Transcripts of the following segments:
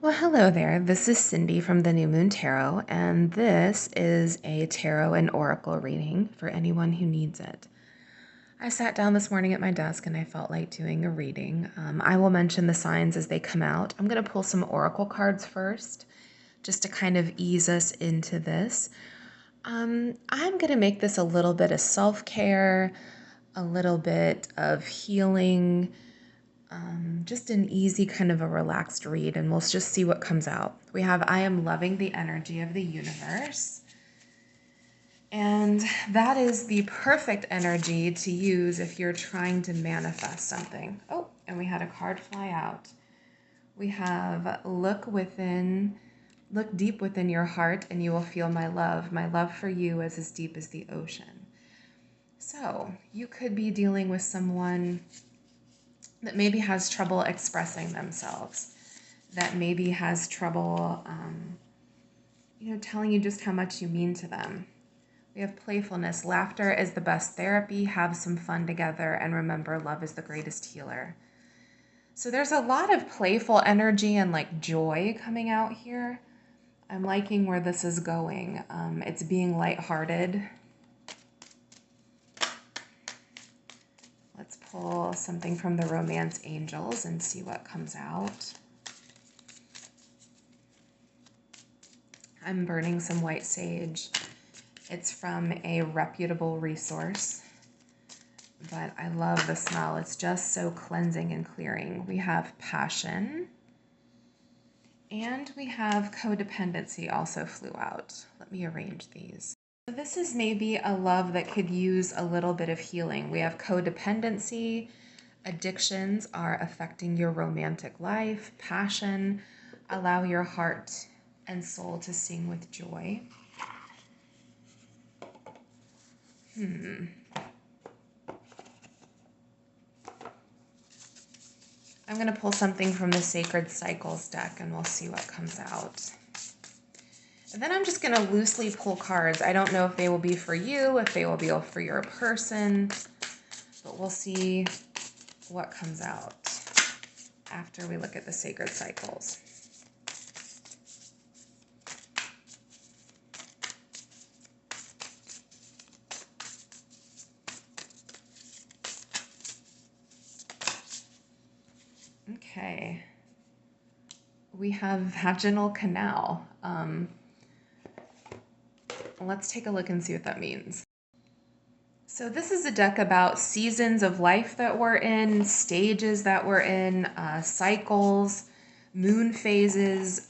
Well, hello there. This is Cindy from the New Moon Tarot, and this is a tarot and oracle reading for anyone who needs it. I sat down this morning at my desk and I felt like doing a reading. I will mention the signs as they come out. I'm going to pull some oracle cards first, just to kind of ease us into this. I'm going to make this a little bit of self-care, a little bit of healing, just an easy kind of a relaxed read, and we'll just see what comes out. We have I am loving the energy of the universe. And that is the perfect energy to use if you're trying to manifest something. Oh, and we had a card fly out. We have look deep within your heart and you will feel my love. My love for you is as deep as the ocean. So you could be dealing with someone that maybe has trouble expressing themselves, that maybe has trouble, telling you just how much you mean to them. We have playfulness. Laughter is the best therapy. Have some fun together, and remember, love is the greatest healer. So there's a lot of playful energy and like joy coming out here. I'm liking where this is going. It's being lighthearted. Let's pull something from the Romance Angels and see what comes out. I'm burning some white sage. It's from a reputable resource, but I love the smell. It's just so cleansing and clearing. We have passion, and we have codependency also flew out. Let me arrange these. This is maybe a love that could use a little bit of healing. We have codependency. Addictions are affecting your romantic life. Passion, allow your heart and soul to sing with joy. I'm going to pull something from the Sacred Cycles deck and we'll see what comes out. And then I'm just going to loosely pull cards. I don't know if they will be for you, if they will be for your person, but we'll see what comes out after we look at the Sacred Cycles. Okay. We have vaginal canal. Let's take a look and see what that means. So this is a deck about seasons of life that we're in, stages that we're in, cycles, moon phases.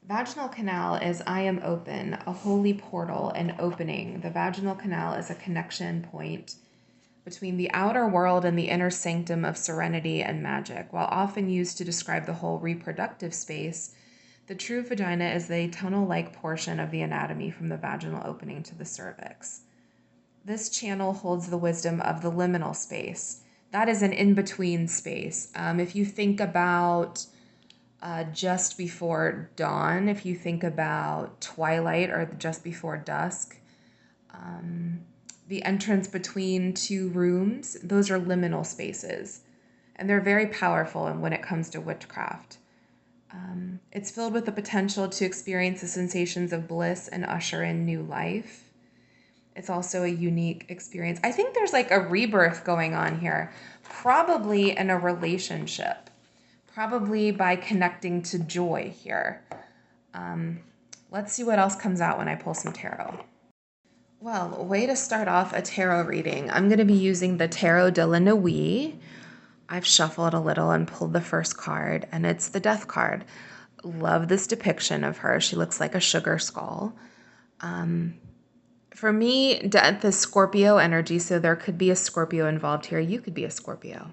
Vaginal canal is I am open, a holy portal, an opening. The vaginal canal is a connection point between the outer world and the inner sanctum of serenity and magic. While often used to describe the whole reproductive space, the true vagina is the tunnel-like portion of the anatomy from the vaginal opening to the cervix. This channel holds the wisdom of the liminal space. That is an in-between space. If you think about just before dawn, if you think about twilight or just before dusk, the entrance between two rooms, those are liminal spaces. And they're very powerful when it comes to witchcraft. It's filled with the potential to experience the sensations of bliss and usher in new life. It's also a unique experience. I think there's like a rebirth going on here, probably in a relationship, probably by connecting to joy here. Let's see what else comes out when I pull some tarot. Well, way to start off a tarot reading. I'm going to be using the Tarot de la Nuit. I've shuffled a little and pulled the first card, and it's the Death card. Love this depiction of her. She looks like a sugar skull. For me, death is Scorpio energy, so there could be a Scorpio involved here. You could be a Scorpio.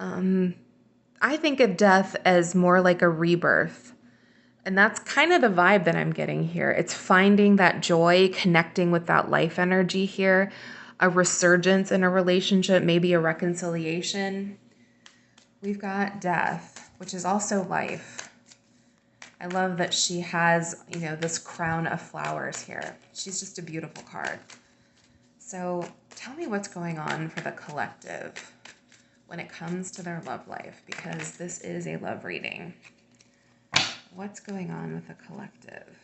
I think of death as more like a rebirth. And that's kind of the vibe that I'm getting here. It's finding that joy, connecting with that life energy here, a resurgence in a relationship, maybe a reconciliation. We've got death, which is also life. I love that she has, this crown of flowers here. She's just a beautiful card. So tell me what's going on for the collective. when it comes to their love life, because this is a love reading. What's going on with the collective?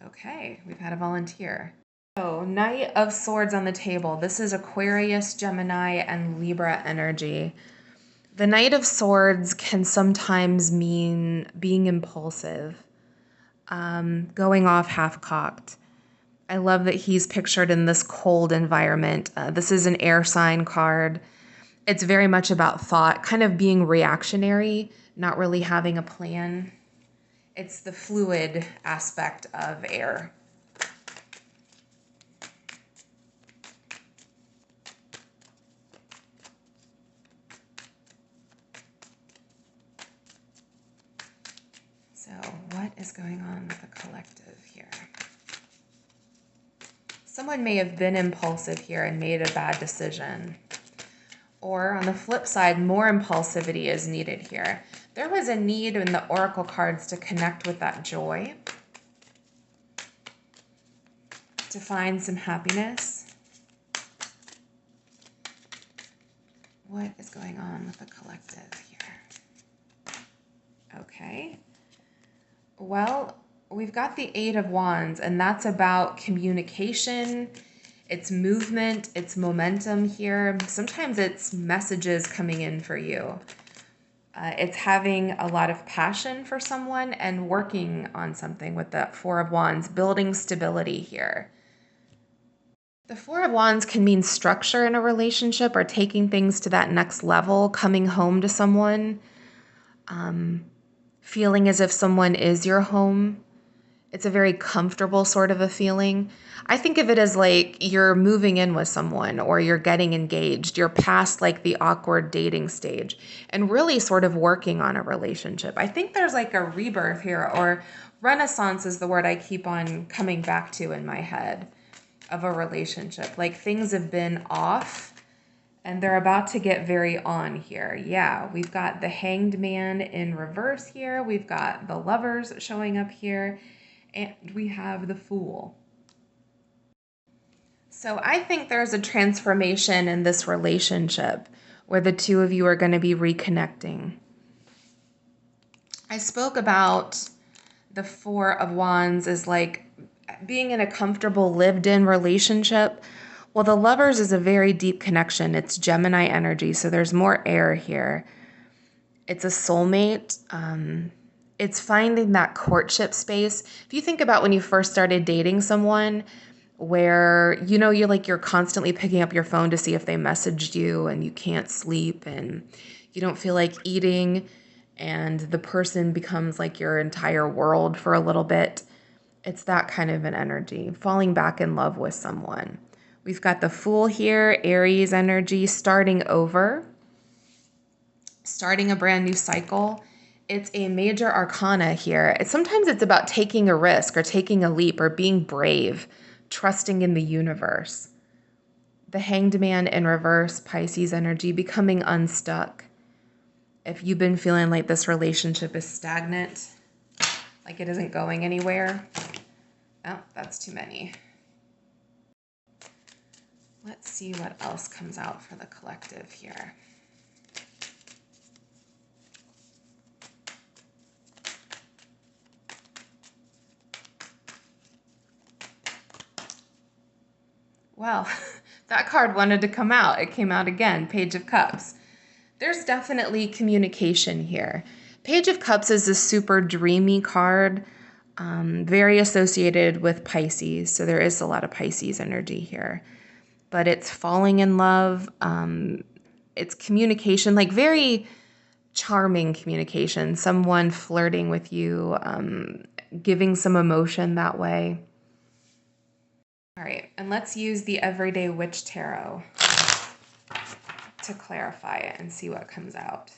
Okay, we've had a volunteer. So, Knight of Swords on the table. This is Aquarius, Gemini, and Libra energy. The Knight of Swords can sometimes mean being impulsive, going off half-cocked. I love that he's pictured in this cold environment. This is an air sign card. It's very much about thought, kind of being reactionary, not really having a plan. It's the fluid aspect of air. So what is going on with the collective here? Someone may have been impulsive here and made a bad decision. Or on the flip side, more impulsivity is needed here. There was a need in the oracle cards to connect with that joy, to find some happiness. What is going on with the collective here? Okay. Well, we've got the Eight of Wands, and that's about communication. It's movement, it's momentum here. Sometimes it's messages coming in for you. It's having a lot of passion for someone and working on something with that Four of Wands, building stability here. The Four of Wands can mean structure in a relationship or taking things to that next level, coming home to someone, feeling as if someone is your home. It's a very comfortable sort of a feeling. I think of it as like you're moving in with someone or you're getting engaged. You're past like the awkward dating stage and really sort of working on a relationship. I think there's like a rebirth here, or renaissance is the word I keep on coming back to in my head, of a relationship. Like things have been off and they're about to get very on here. Yeah, we've got the Hanged Man in reverse here. We've got the Lovers showing up here. And we have the Fool. So I think there's a transformation in this relationship where the two of you are going to be reconnecting. I spoke about the Four of Wands as like being in a comfortable lived-in relationship. Well, the Lovers is a very deep connection. It's Gemini energy, so there's more air here. It's a soulmate. It's finding that courtship space. If you think about when you first started dating someone, where you're constantly picking up your phone to see if they messaged you, and you can't sleep and you don't feel like eating, and the person becomes like your entire world for a little bit. It's that kind of an energy, falling back in love with someone. We've got the Fool here, Aries energy, starting over, starting a brand new cycle. It's a major arcana here. Sometimes it's about taking a risk or taking a leap or being brave, trusting in the universe. The Hanged Man in reverse, Pisces energy, becoming unstuck. If you've been feeling like this relationship is stagnant, like it isn't going anywhere. Oh, that's too many. Let's see what else comes out for the collective here. Well, that card wanted to come out. It came out again, Page of Cups. There's definitely communication here. Page of Cups is a super dreamy card, very associated with Pisces. So there is a lot of Pisces energy here. But it's falling in love. It's communication, like very charming communication. Someone flirting with you, giving some emotion that way. All right, and let's use the Everyday Witch Tarot to clarify it and see what comes out.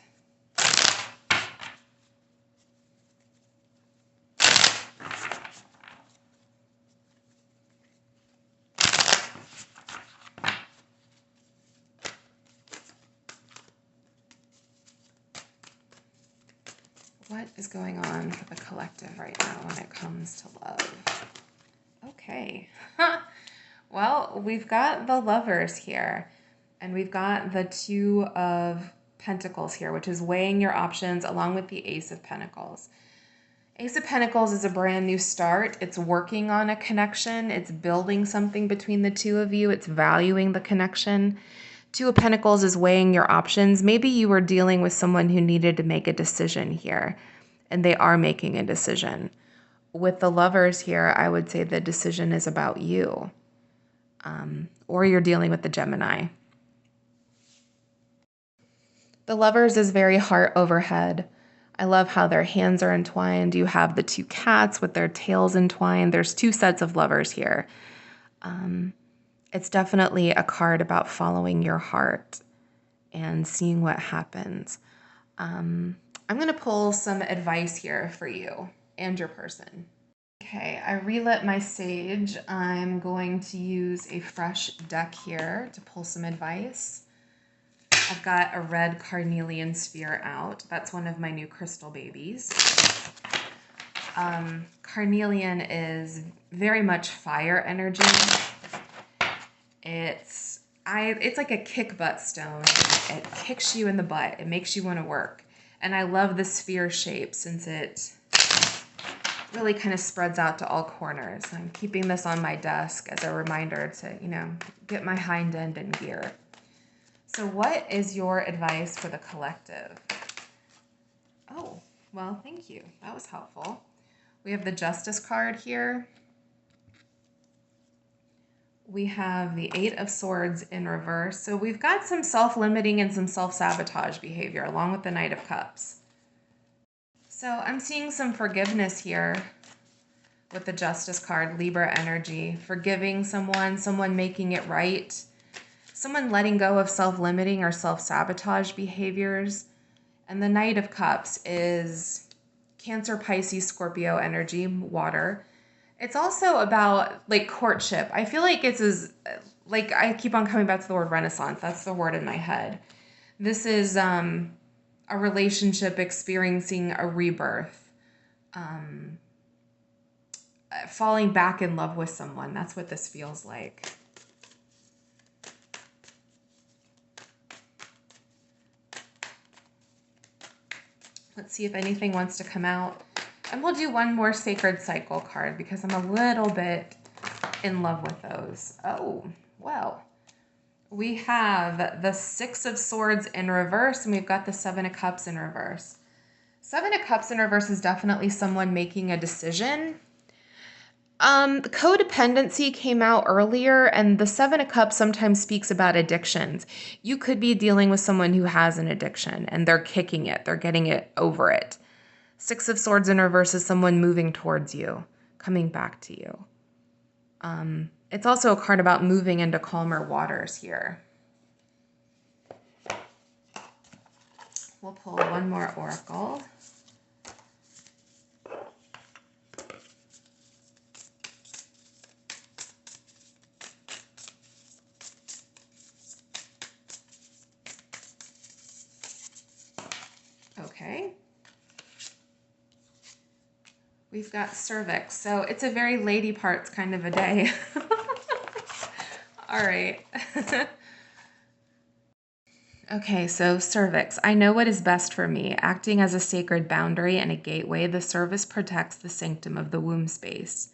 What is going on for the collective right now when it comes to love? Okay. Well, we've got the Lovers here, and we've got the Two of Pentacles here, which is weighing your options along with the Ace of Pentacles. Ace of Pentacles is a brand new start. It's working on a connection. It's building something between the two of you. It's valuing the connection. Two of Pentacles is weighing your options. Maybe you were dealing with someone who needed to make a decision here, and they are making a decision. With the Lovers here, I would say the decision is about you. Or you're dealing with the Gemini. The Lovers is very heart overhead. I love how their hands are entwined. You have the two cats with their tails entwined. There's two sets of Lovers here. It's definitely a card about following your heart and seeing what happens. I'm going to pull some advice here for you and your person. Okay, I relit my sage. I'm going to use a fresh deck here to pull some advice. I've got a red carnelian sphere out. That's one of my new crystal babies. Carnelian is very much fire energy. It's like a kick butt stone. It kicks you in the butt. It makes you want to work. And I love the sphere shape since it really kind of spreads out to all corners. I'm keeping this on my desk as a reminder to, get my hind end in gear. So what is your advice for the collective? Oh, well, thank you. That was helpful. We have the Justice card here. We have the Eight of Swords in reverse. So we've got some self-limiting and some self-sabotage behavior along with the Knight of Cups. So I'm seeing some forgiveness here with the Justice card, Libra energy, forgiving someone making it right, someone letting go of self-limiting or self-sabotage behaviors. And the Knight of Cups is Cancer, Pisces, Scorpio energy, water. It's also about like courtship. I feel like I keep on coming back to the word Renaissance. That's the word in my head. This is a relationship experiencing a rebirth, falling back in love with someone. That's what this feels like. Let's see if anything wants to come out. And we'll do one more Sacred Cycle card because I'm a little bit in love with those. Oh, well. We have the Six of Swords in reverse, and we've got the Seven of Cups in reverse. Seven of Cups in reverse is definitely someone making a decision. Codependency came out earlier, and the Seven of Cups sometimes speaks about addictions. You could be dealing with someone who has an addiction, and they're kicking it. They're getting it over it. Six of Swords in reverse is someone moving towards you, coming back to you. It's also a card about moving into calmer waters here. We'll pull one more oracle. Okay. We've got cervix. So it's a very lady parts kind of a day. All right. Okay, so cervix. I know what is best for me. Acting as a sacred boundary and a gateway, the service protects the sanctum of the womb space.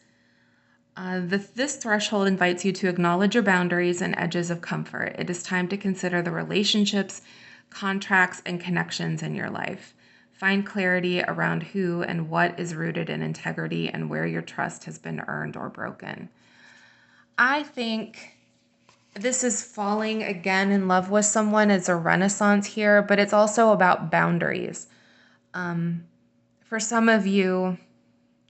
This threshold invites you to acknowledge your boundaries and edges of comfort. It is time to consider the relationships, contracts, and connections in your life. Find clarity around who and what is rooted in integrity and where your trust has been earned or broken. I think this is falling again in love with someone. It's a renaissance here, but it's also about boundaries. For some of you,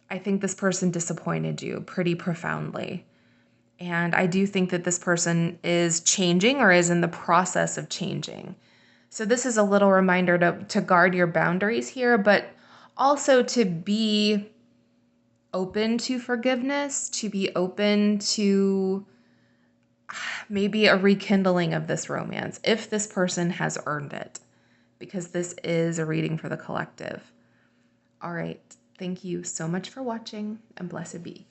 I think this person disappointed you pretty profoundly. And I do think that this person is changing or is in the process of changing. So this is a little reminder to guard your boundaries here, but also to be open to forgiveness, to be open to maybe a rekindling of this romance, if this person has earned it, because this is a reading for the collective. All right. Thank you so much for watching, and blessed be.